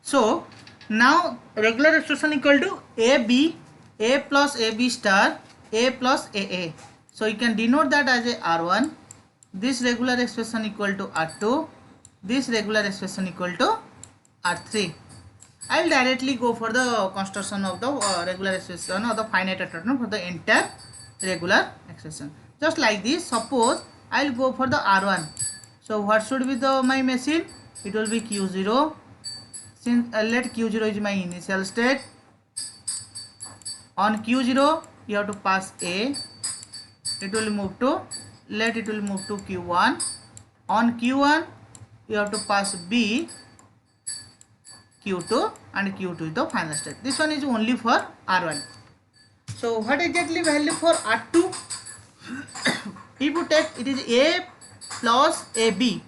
So now regular expression equal to AB, A plus AB star, A plus AA. So you can denote that as a R1. This regular expression equal to R2. This regular expression equal to R3. I'll directly go for the construction of the regular expression or the finite expression for the entire regular expression. Just like this, suppose I'll go for the R1. So what should be the my machine? It will be Q0. Since let Q0 is my initial state. On Q0 you have to pass A. It will move to, let it will move to Q1. On Q1 you have to pass B, Q2, and Q2 is the final state. This one is only for R1. So what exactly value for R2? If you take, it is A plus AB.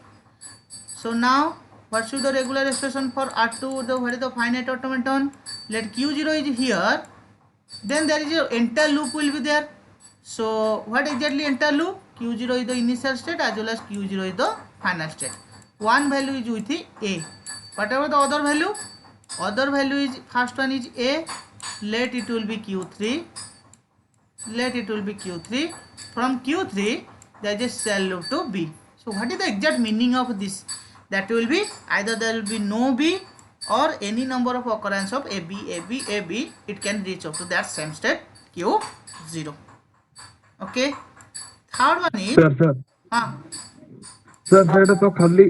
So now what should the regular expression for R2? What is the finite automaton? Let Q0 is here. Then there is a entire loop will be there. So what exactly entire loop? Q0 is the initial state as well as Q0 is the final state. One value is with A. Whatever the other value? Other value is, first one is A. Let it will be Q3. Let it will be Q3. From Q3 there is a shell loop to B. So what is the exact meaning of this? That will be either there will be no B or any number of occurrence of AB, AB, AB. It can reach up to that same state Q0. Okay. Third one is sir सेटा तो खाली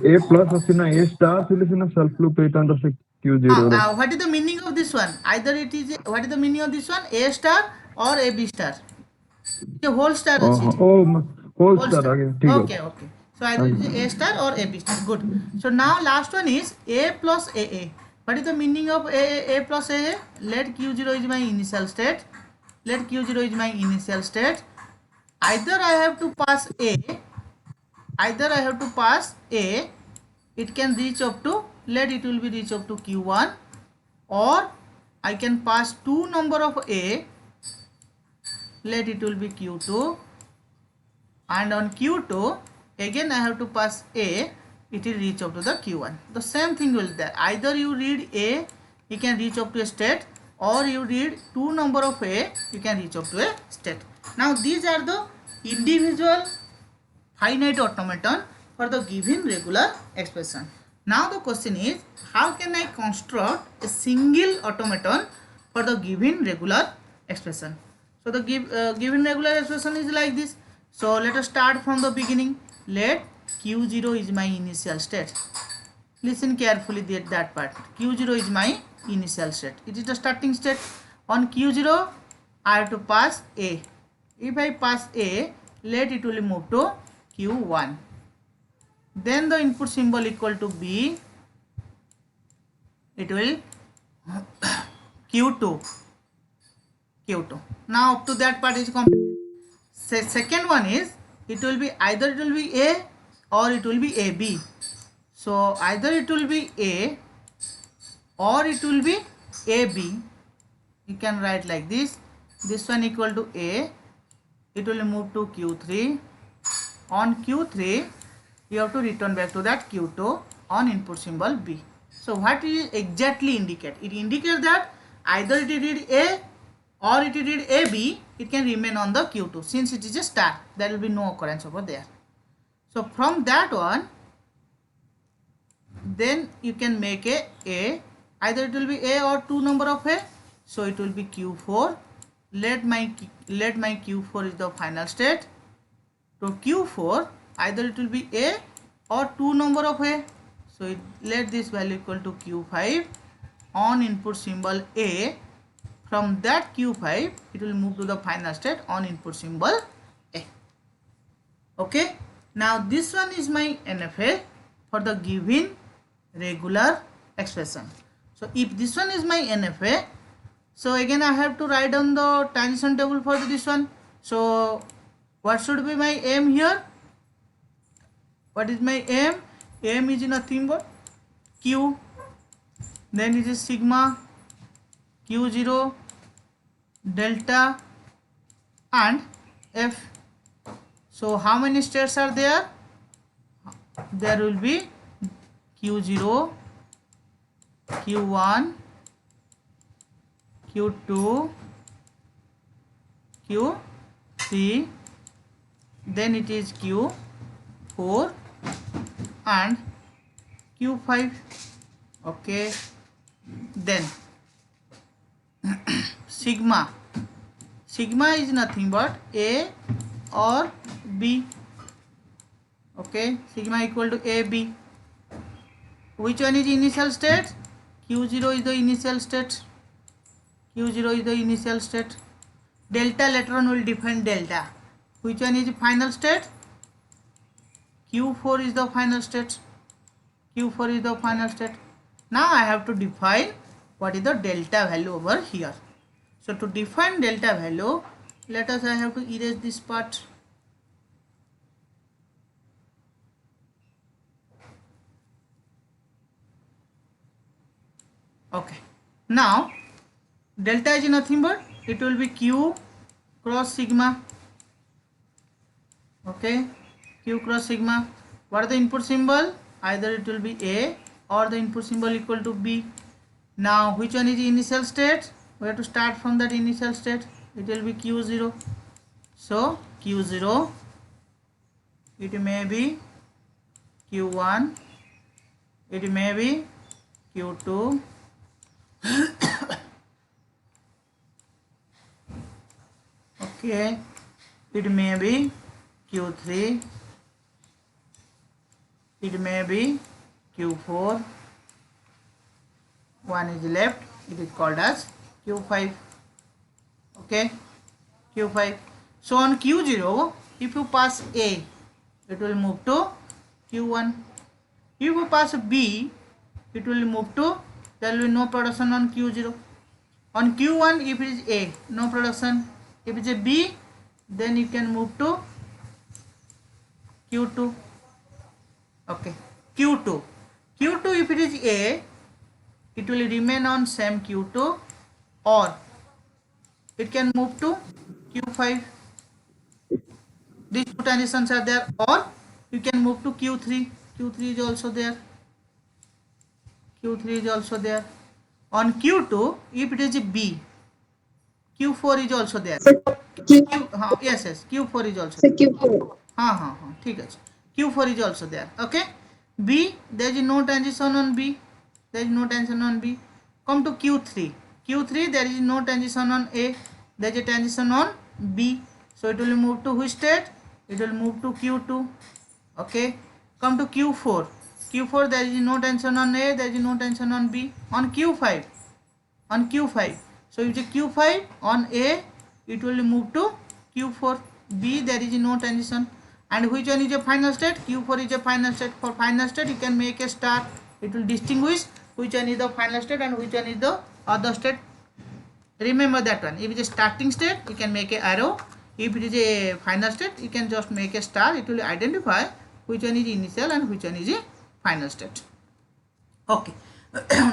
A plus asina A star silisina self loop eitanda Q0. What is the meaning of this one? Either it is, what is the meaning of this one? A star or AB star? The whole star is whole star okay, okay. So either it is A star or AB star. Good. So now last one is A plus AA. What is the meaning of A plus AA? Let Q0 is my initial state. Let Q0 is my initial state. Either I have to pass A. Either I have to pass A. It can reach up to, let it will be reach up to Q1, or I can pass two number of A. Let it will be Q2, and on Q2 again I have to pass A. It will reach up to the Q1. The same thing will be there. Either you read A, you can reach up to a state, or you read two number of A, you can reach up to a state. Now these are the individual finite automaton for the given regular expression. Now the question is, how can I construct a single automaton for the given regular expression? So the given regular expression is like this. So let us start from the beginning. Let Q0 is my initial state. Listen carefully that part. Q0 is my initial state. It is the starting state. On Q0 I have to pass A. If I pass A, let it will move to Q1. Then the input symbol equal to B. It will Q2. Now up to that part is complete. Second one is, it will be either it will be A or it will be AB. So either it will be A or it will be AB. You can write like this. This one equal to A. It will move to Q3. On Q3 you have to return back to that Q2 on input symbol B. So what it exactly indicate? It indicates that either it read A or it read AB, it can remain on the Q2. Since it is a star, there will be no occurrence over there. So from that one, then you can make A. Either it will be A or two number of A. So it will be Q4. Let my Q4 is the final state. So Q4, either it will be A or two number of A. So let this value equal to Q5 on input symbol A. From that Q5 it will move to the final state on input symbol A. Okay. Now this one is my NFA for the given regular expression. So if this one is my NFA, so again I have to write down the transition table for this one. So what should be my M here? What is my M? M is nothing but Q. Then it is sigma, Q0, delta, and F. So how many states are there? There will be Q0, Q1, Q2, Q3, then it is Q4 and Q5. Okay, then sigma is nothing but A or B. Okay, sigma equal to A, B. Which one is initial state? Q0 is the initial state. Q0 is the initial state. Delta later on will define delta. Which one is final state? Q4 is the final state. Q4 is the final state. Now I have to define what is the delta value over here. So to define delta value, I have to erase this part. Okay. Now delta is nothing but it will be Q cross sigma. Okay, Q cross sigma. What are the input symbol? Either it will be A or the input symbol equal to B. Now which one is the initial state? We have to start from that initial state. It will be Q0. So Q0, it may be Q1, it may be Q2, okay, it may be Q3, it may be Q4, one is left, it is called as Q5. Okay, Q5. So on Q0, if you pass A, it will move to Q1. If you pass B, it will move to, there will be no production on Q0. On Q1, if it is A, no production. If it is a B, then it can move to Q2. Okay, Q2. Q2, if it is A, it will remain on same Q2, or it can move to Q5. These two transitions are there, or you can move to Q3. Q3 is also there. Q3 is also there. On Q2, if it is a B, Q4 is also there. Yes, Q4 is also there. ठीक है. Q4 is also there. Okay. B, there is no transition on B. There is no transition on B. Come to Q3. Q3, there is no transition on A. There is a transition on B. So it will move to which state? It will move to Q2. Okay. Come to Q4. Q4, there is no transition on A. There is no transition on B. On Q5. On Q5. So if it is Q5 on A, it will move to Q4. B, there is no transition. And which one is a final state? Q4 is a final state. For final state, you can make a star. It will distinguish which one is the final state and which one is the other state. Remember that one. If it is a starting state, you can make an arrow. If it is a final state, you can just make a star. It will identify which one is initial and which one is a final state. Okay.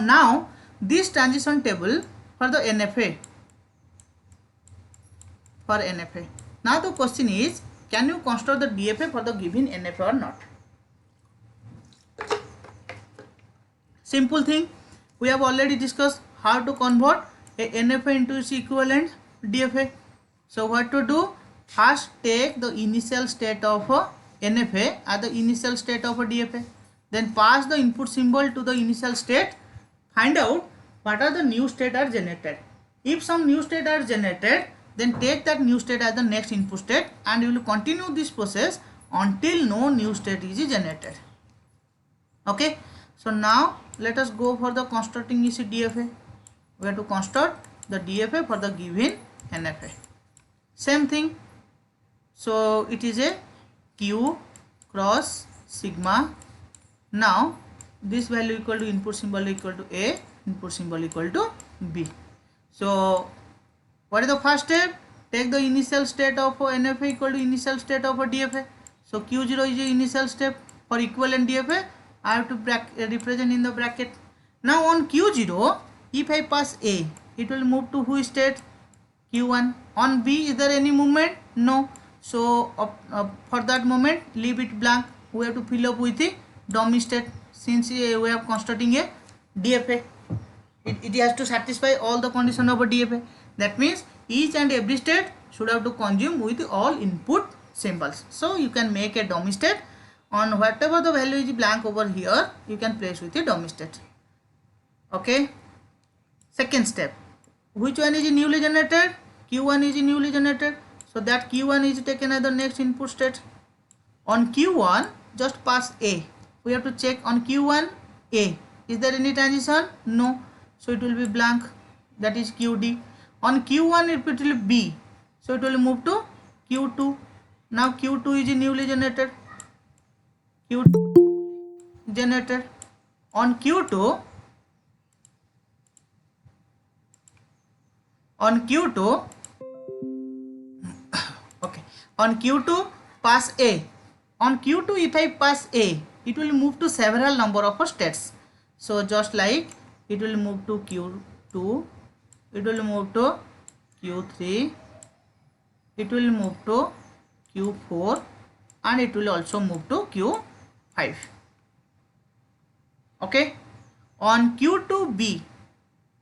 Now, this transition table for the NFA. For NFA. Now the question is, can you construct the DFA for the given NFA or not? Simple thing. We have already discussed how to convert a NFA into its equivalent DFA. So what to do? First take the initial state of a NFA as the initial state of a DFA. Then pass the input symbol to the initial state. Find out what are the new state are generated. If some new state are generated, then take that new state as the next input state and you will continue this process until no new state is generated. Okay. So now let us go for the constructing this DFA. We have to construct the DFA for the given NFA. Same thing. So it is a Q cross sigma. Now this value equal to input symbol equal to A, input symbol equal to B. So what is the first step? Take the initial state of a NFA equal to initial state of a DFA. So Q0 is the initial step. For equivalent DFA, I have to represent in the bracket. Now on Q0, if I pass A, it will move to which state? Q1. On B, is there any movement? No. So for that moment, leave it blank. We have to fill up with the dummy state since we are constructing a DFA. it has to satisfy all the condition of a DFA. That means each and every state should have to consume with all input symbols. So you can make a dummy state on whatever the value is blank over here, you can place with a dummy state. Okay. Second step, which one is newly generated? Q1 is newly generated, so that Q1 is taken as the next input state. On Q1, just pass A. We have to check on Q1 A. Is there any transition? No. So it will be blank. That is QD. On Q1 it will be B. So it will move to Q2. Now Q2 is newly generated. Q2 generated. On Q2, okay. On Q2, pass A. On Q2, if I pass A, it will move to several number of states. So just like it will move to Q2, it will move to Q3, it will move to Q4, and it will also move to Q5. Okay. On Q2B,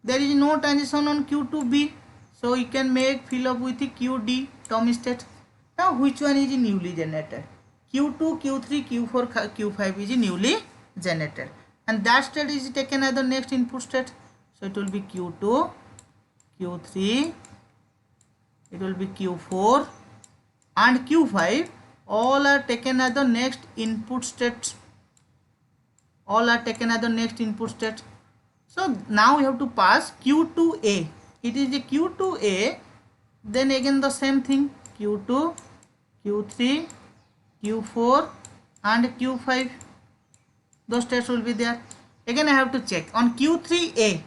there is no transition on Q2B, so you can make fill up with the QD dummy state. Now which one is newly generated? Q2, Q3, Q4, Q5 is newly generated, and that state is taken as the next input state. So it will be Q2, Q3, it will be Q4, and Q5. All are taken as the next input state. All are taken as the next input state. So now we have to pass Q2A. It is the Q2A. Then again the same thing, Q2, Q3, Q4, and Q5. Those states will be there. Again I have to check on Q3A.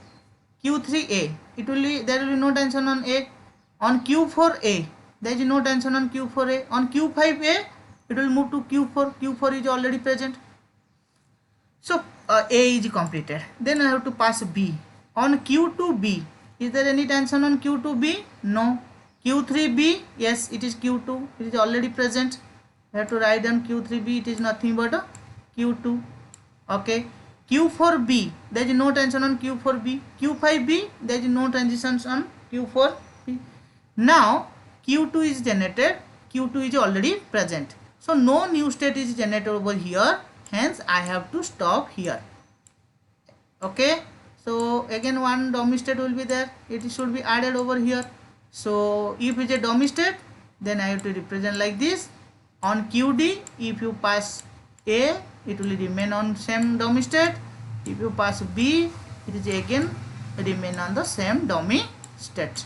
Q3A, it will be, there will be no tension on A. On Q4A, there is no tension on Q4A. On Q5A, it will move to Q4. Q4 is already present. So A is completed. Then I have to pass B. On Q2B, is there any tension on Q2B? No. Q3B, yes, it is Q2. It is already present. I have to write down Q3B. It is nothing but a Q2. Okay. Q4B, there is no tension on Q4B. Q5B, there is no transitions on Q4B. Now Q2 is generated. Q2 is already present. So no new state is generated over here. Hence I have to stop here. Okay. So again one dummy state will be there. It should be added over here. So if it is a dummy state, then I have to represent like this. On QD, if you pass A, it will remain on same dummy state. If you pass B, it is again remain on the same dummy state.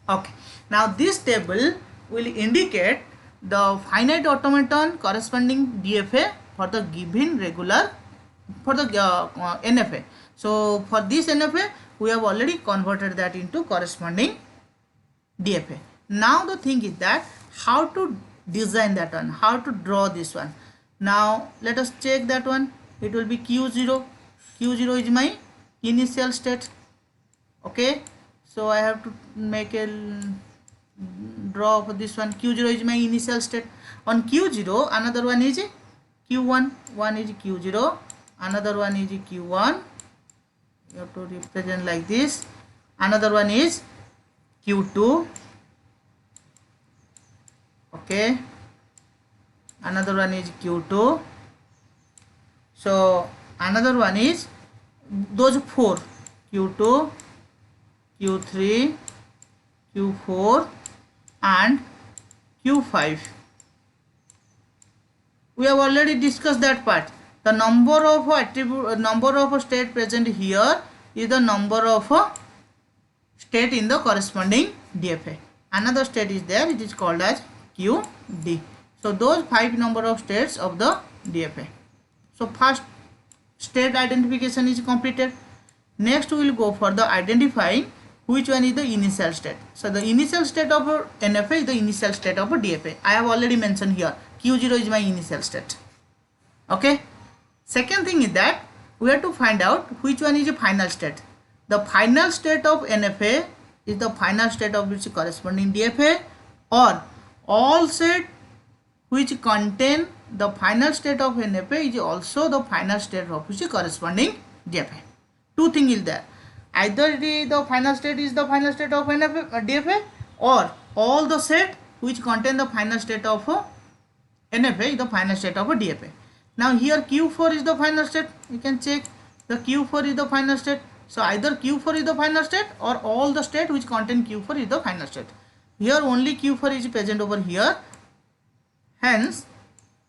Okay. Now this table will indicate the finite automaton corresponding DFA for the given regular, for the NFA. So for this NFA, we have already converted that into corresponding DFA. Now the thing is that how to design that one, how to draw this one. Now let us check that one. It will be Q0. Q0 is my initial state. Okay. So I have to make a draw for this one. Q0 is my initial state. On Q0, another one is Q1. One is Q0, another one is Q1. You have to represent like this. Another one is Q2. Okay. Another one is Q2. So another one is those four, Q2, Q3, Q4, and Q5. We have already discussed that part. The number of attribute, number of state present here is the number of state in the corresponding DFA. Another state is there, it is called as QD. So those 5 number of states of the DFA. So first state identification is completed. Next we will go for the identifying which one is the initial state. So the initial state of NFA is the initial state of a DFA. I have already mentioned here. Q0 is my initial state. Okay. Second thing is that we have to find out which one is a final state. The final state of NFA is the final state of which corresponding DFA, or all set which contain the final state of NFA is also the final state of which corresponding DFA. two thing is there. Either the final state is the final state of NFA, DFA, or all the set which contain the final state of NFA is the final state of a DFA. Now here Q4 is the final state. You can check the Q4 is the final state. So either Q4 is the final state or all the state which contain Q4 is the final state. Here only Q4 is present over here. Hence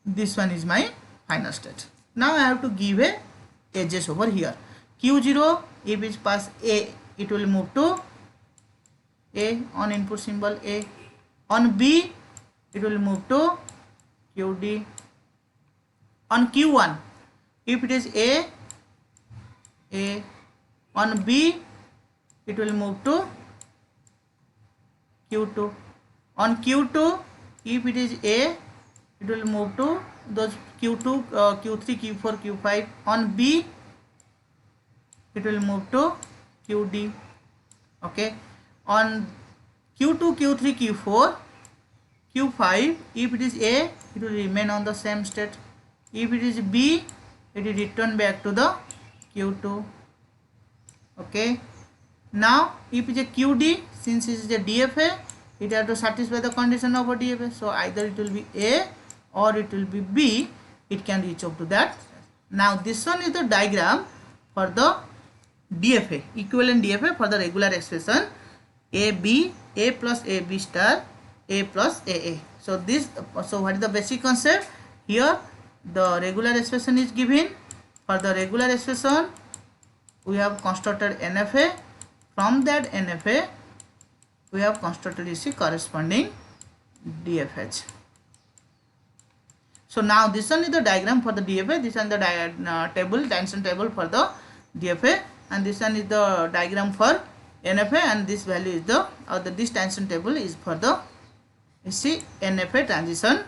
this one is my final state. Now I have to give a edges over here. Q0, if it pass A, it will move to A on input symbol A. On B, it will move to QD. On Q1, if it is A. On B, it will move to Q2. On Q2, if it is A, it will move to those Q2, Q3, Q4, Q5. On B, it will move to QD. Okay. On Q2, Q3, Q4, Q5, if it is A, it will remain on the same state. If it is B, it will return back to the Q2. Okay. Now if it is a QD, since it is a DFA, it has to satisfy the condition of a DFA. So either it will be A or it will be B. It can reach up to that. Now this one is the diagram for the DFA, equivalent DFA for the regular expression AB, A plus AB star, A plus AA. So what is the basic concept? Here the regular expression is given. For the regular expression, we have constructed NFA. From that NFA, we have constructed corresponding DFH. So now this one is the diagram for the DFA. This one is the dimension table for the DFA, and this one is the diagram for NFA, and this value is this dimension table is for the NFA transition